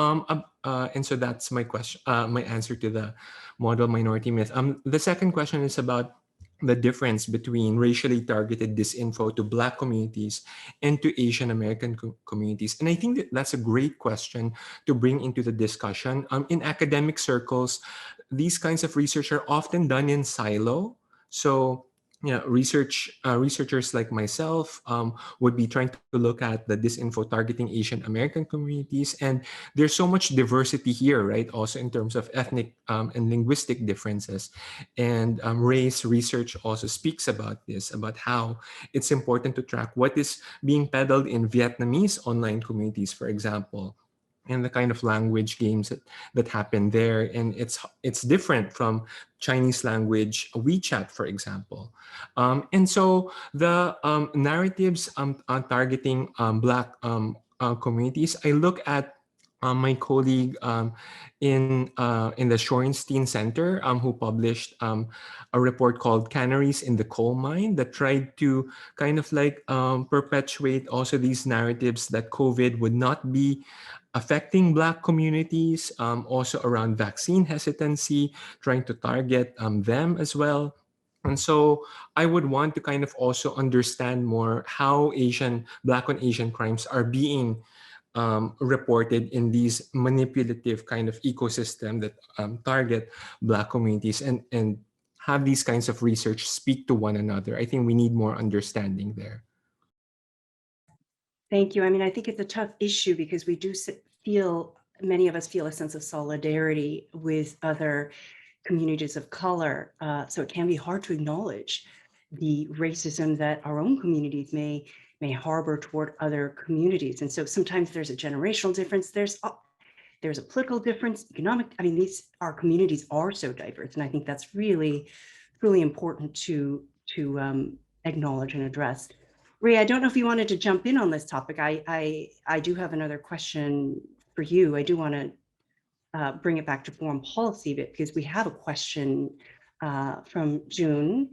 D: that's my question, my answer to the model minority myth. The second question is about the difference between racially targeted disinfo to Black communities and to Asian American communities. And I think that's a great question to bring into the discussion. In academic circles, these kinds of research are often done in silo. So researchers like myself would be trying to look at the disinfo targeting Asian American communities, and there's so much diversity here, right? Also in terms of ethnic and linguistic differences, and race research also speaks about this, about how it's important to track what is being peddled in Vietnamese online communities, for example, and the kind of language games that happen there, and it's different from Chinese language WeChat, for example. And so the narratives on targeting Black communities, I look at my colleague in the Shorenstein Center, who published a report called "Canaries in the Coal Mine" that tried to kind of like perpetuate also these narratives that COVID would not be affecting Black communities, also around vaccine hesitancy, trying to target them as well. And so I would want to kind of also understand more how Black on Asian crimes are being reported in these manipulative kind of ecosystem that target Black communities, and have these kinds of research speak to one another. I think we need more understanding there.
C: Thank you. I mean, I think it's a tough issue because we do feel, many of us feel a sense of solidarity with other communities of color. So it can be hard to acknowledge the racism that our own communities may harbor toward other communities. And so sometimes there's a generational difference. There's a political difference, economic. I mean, our communities are so diverse, and I think that's really, really important to acknowledge and address. Ray, I don't know if you wanted to jump in on this topic. I do have another question for you. I do want to bring it back to foreign policy because we have a question from Jin,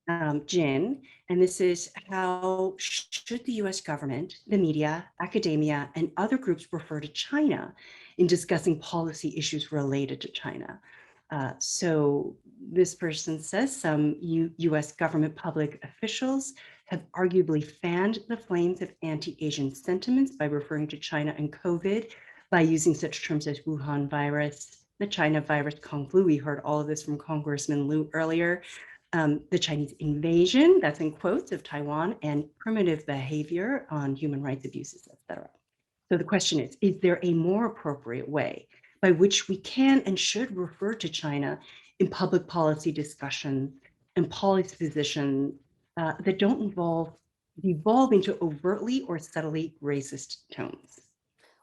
C: and this is: how should the US government, the media, academia, and other groups refer to China in discussing policy issues related to China? So this person says some US government public officials have arguably fanned the flames of anti-Asian sentiments by referring to China and COVID, by using such terms as Wuhan virus, the China virus, Kung flu. We heard all of this from Congressman Liu earlier. The Chinese invasion, that's in quotes, of Taiwan, and primitive behavior on human rights abuses, etc. So the question is there a more appropriate way by which we can and should refer to China in public policy discussions and policy positions that don't evolve into overtly or subtly racist tones?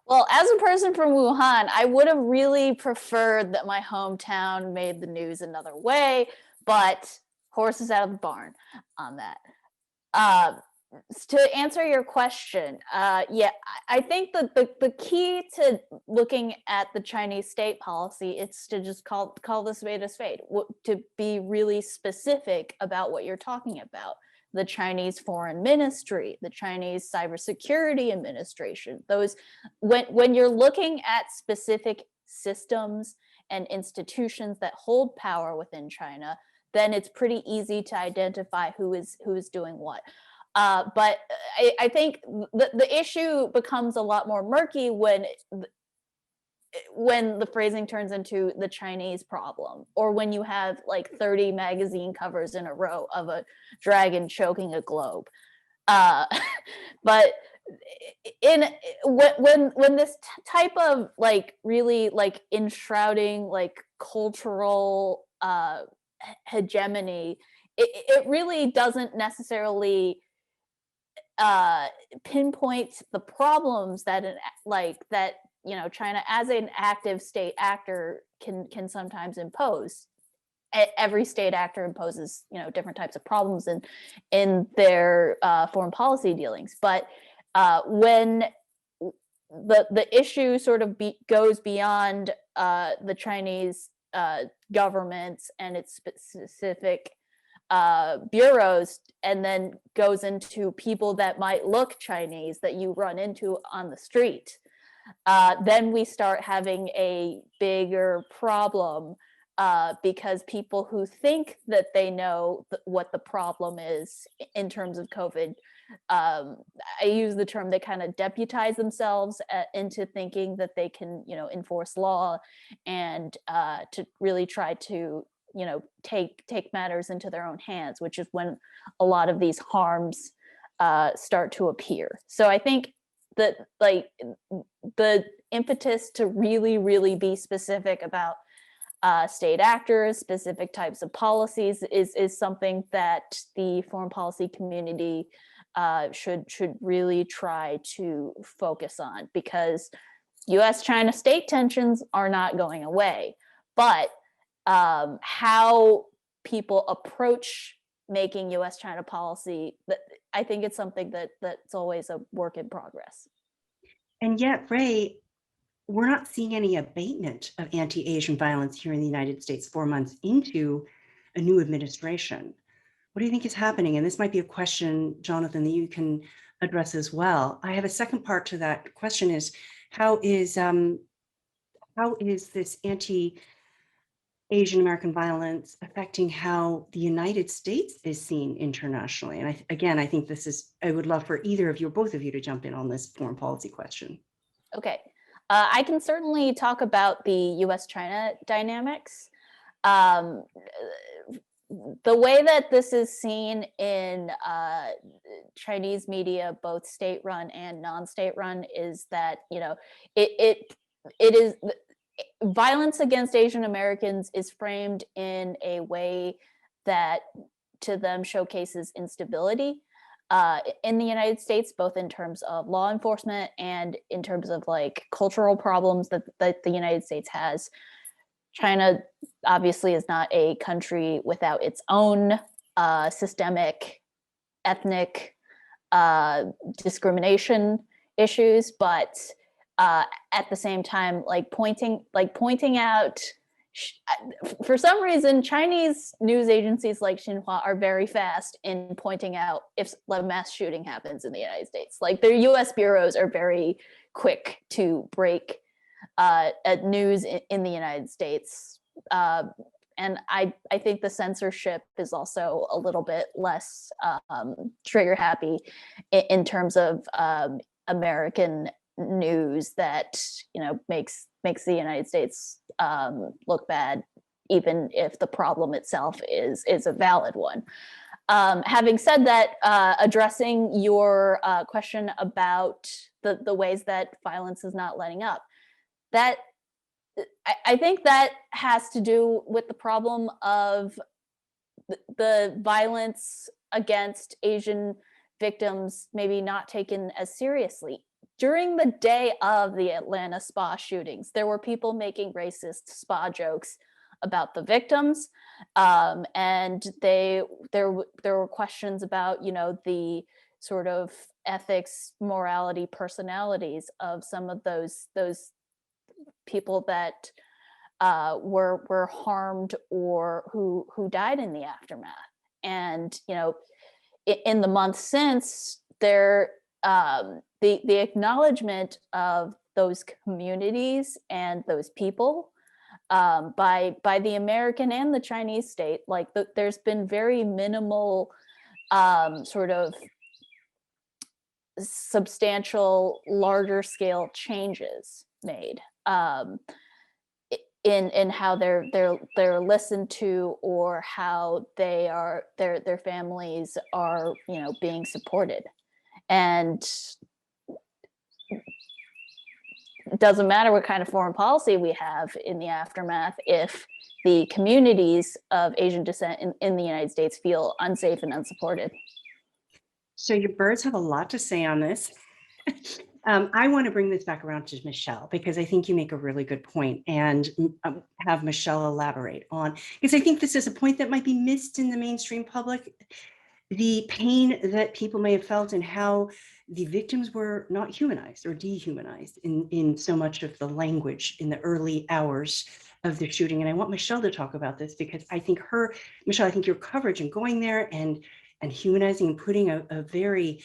F: Well, as a person from Wuhan, I would have really preferred that my hometown made the news another way, but horses out of the barn on that. To answer your question, yeah, I think that the key to looking at the Chinese state policy is to just call this spade a spade, to be really specific about what you're talking about. The Chinese Foreign Ministry, the Chinese Cybersecurity Administration, those, when you're looking at specific systems and institutions that hold power within China, then it's pretty easy to identify who is doing what. But I think the issue becomes a lot more murky when the phrasing turns into the Chinese problem, or when you have like 30 magazine covers in a row of a dragon choking a globe. But when this type of like really like enshrouding like cultural hegemony, it really doesn't necessarily pinpoint the problems that China as an active state actor can sometimes impose. Every state actor imposes different types of problems in their foreign policy dealings, but when the issue sort of goes beyond the Chinese government and its specific bureaus, and then goes into people that might look Chinese that you run into on the street, then we start having a bigger problem, because people who think that they know what the problem is in terms of COVID, I use the term, they kind of deputize themselves into thinking that they can enforce law and to really try to take matters into their own hands, which is when a lot of these harms start to appear. So I think that like the impetus to really be specific about state actors, specific types of policies is something that the foreign policy community should really try to focus on, because US-China state tensions are not going away, but how people approach making US-China policy, I think it's something that's always a work in progress.
C: And yet, Ray, we're not seeing any abatement of anti-Asian violence here in the United States 4 months into a new administration. What do you think is happening? And this might be a question, Jonathan, that you can address as well. I have a second part to that question is, how is this anti-Asian American violence affecting how the United States is seen internationally? And I think this is, I would love for either of you or both of you to jump in on this foreign policy question.
F: Okay. I can certainly talk about the US-China dynamics. The way that this is seen in Chinese media, both state-run and non-state-run, is that it is violence against Asian Americans is framed in a way that to them showcases instability in the United States, both in terms of law enforcement and in terms of like cultural problems that the United States has. China obviously is not a country without its own systemic ethnic discrimination issues, but at the same time, pointing out, for some reason, Chinese news agencies like Xinhua are very fast in pointing out if a mass shooting happens in the United States. Like their US bureaus are very quick to break news in the United States. And I think the censorship is also a little bit less trigger happy in terms of American news that makes the United States look bad, even if the problem itself is a valid one. Having said that, addressing your question about the ways that violence is not letting up, that I think that has to do with the problem of the violence against Asian victims maybe not taken as seriously. During the day of the Atlanta spa shootings, there were people making racist spa jokes about the victims, and there were questions about the sort of ethics, morality, personalities of some of those people that were harmed or who died in the aftermath. And in the months since, there the acknowledgement of those communities and those people by the American and the Chinese state, there's been very minimal sort of substantial, larger scale changes made in how they're listened to, or how their families are being supported. And it doesn't matter what kind of foreign policy we have in the aftermath if the communities of Asian descent in the United States feel unsafe and unsupported.
C: So your birds have a lot to say on this. I want to bring this back around to Michelle, because I think you make a really good point, and have Michelle elaborate on, because I think this is a point that might be missed in the mainstream public. The pain that people may have felt and how the victims were not humanized or dehumanized in so much of the language in the early hours of the shooting. And I want Michelle to talk about this, because I think Michelle, I think your coverage and going there and humanizing and putting a very,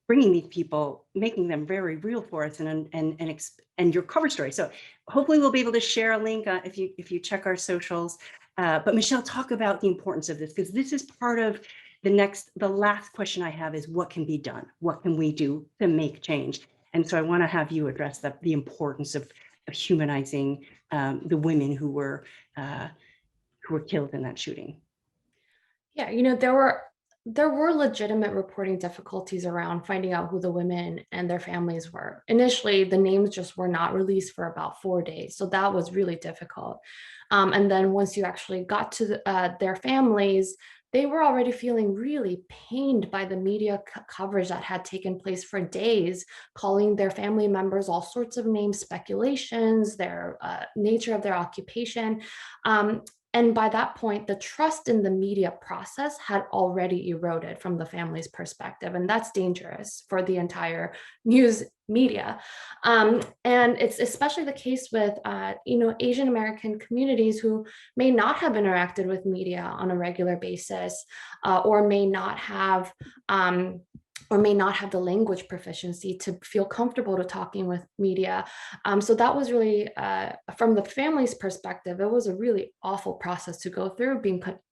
C: bringing these people, making them very real for us, and your cover story. So hopefully we'll be able to share a link if you check our socials. But Michelle, talk about the importance of this, because this is part of the last question I have is, what can be done? What can we do to make change? And so I want to have you address the importance of humanizing the women who who were killed in that shooting.
E: Yeah, you know, there were legitimate reporting difficulties around finding out who the women and their families were. Initially, the names just were not released for about 4 days. So that was really difficult. And then once you actually got to their families, they were already feeling really pained by the media coverage that had taken place for days, calling their family members all sorts of names, speculations, their nature of their occupation. And by that point, the trust in the media process had already eroded from the family's perspective. And that's dangerous for the entire news media. And it's especially the case with, Asian American communities who may not have interacted with media on a regular basis, or may not have the language proficiency to feel comfortable to talking with media. So that was really, from the family's perspective, it was a really awful process to go through,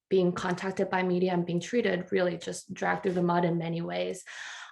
E: being contacted by media and being treated really just dragged through the mud in many ways.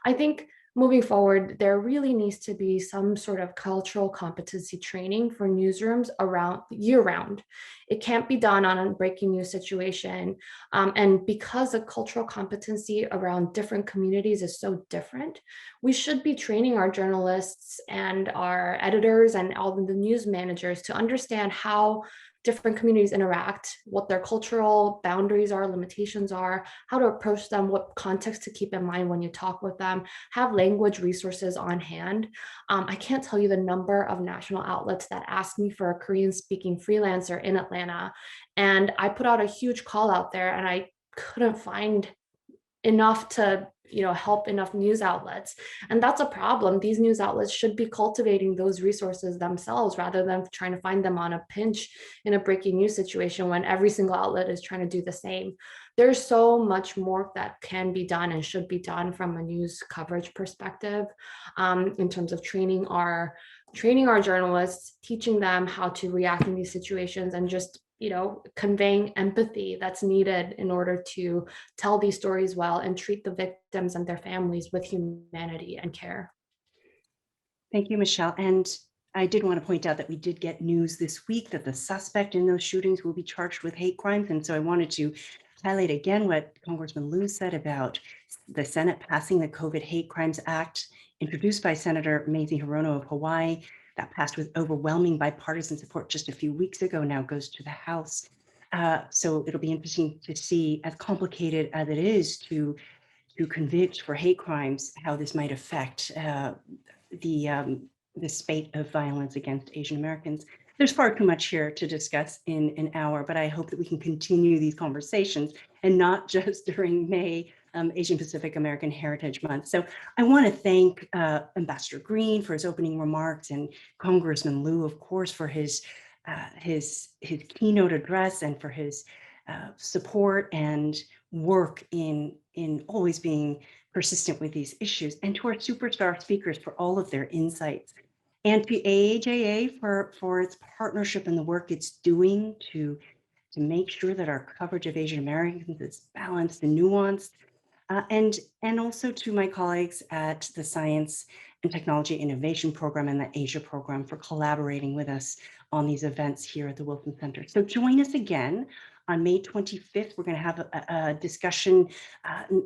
E: I think moving forward, there really needs to be some sort of cultural competency training for newsrooms around year-round. It can't be done on a breaking news situation. And because the cultural competency around different communities is so different, we should be training our journalists and our editors and all of the news managers to understand how different communities interact, what their cultural boundaries are, limitations are, how to approach them, what context to keep in mind when you talk with them, have language resources on hand. I can't tell you the number of national outlets that asked me for a Korean-speaking freelancer in Atlanta. And I put out a huge call out there and I couldn't find enough to help enough news outlets. And that's a problem. These news outlets should be cultivating those resources themselves rather than trying to find them on a pinch in a breaking news situation when every single outlet is trying to do the same. There's so much more that can be done and should be done from a news coverage perspective, in terms of training our journalists, teaching them how to react in these situations, and just conveying empathy that's needed in order to tell these stories well and treat the victims and their families with humanity and care.
C: Thank you, Michelle. And I did want to point out that we did get news this week that the suspect in those shootings will be charged with hate crimes. And so I wanted to highlight again what Congressman Liu said about the Senate passing the COVID Hate Crimes Act, introduced by Senator Mazie Hirono of Hawaii, that passed with overwhelming bipartisan support just a few weeks ago, now goes to the House. So it'll be interesting to see, as complicated as it is to convict for hate crimes, how this might affect the spate of violence against Asian Americans. There's far too much here to discuss in an hour, but I hope that we can continue these conversations, and not just during May, Asian Pacific American Heritage Month. So I want to thank Ambassador Green for his opening remarks, and Congressman Liu, of course, for his keynote address and for his support and work in always being persistent with these issues, and to our superstar speakers for all of their insights, and to AAJA for its partnership and the work it's doing to make sure that our coverage of Asian Americans is balanced and nuanced. And also to my colleagues at the Science and Technology Innovation Program and the Asia Program for collaborating with us on these events here at the Wilson Center. So join us again on May 25th. We're going to have a discussion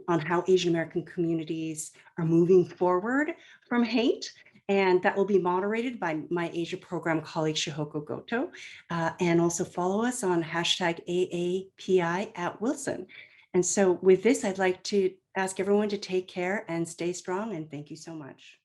C: on how Asian American communities are moving forward from hate. And that will be moderated by my Asia Program colleague, Shihoko Goto. And also follow us on #AAPI at Wilson. And so with this, I'd like to ask everyone to take care and stay strong. And thank you so much.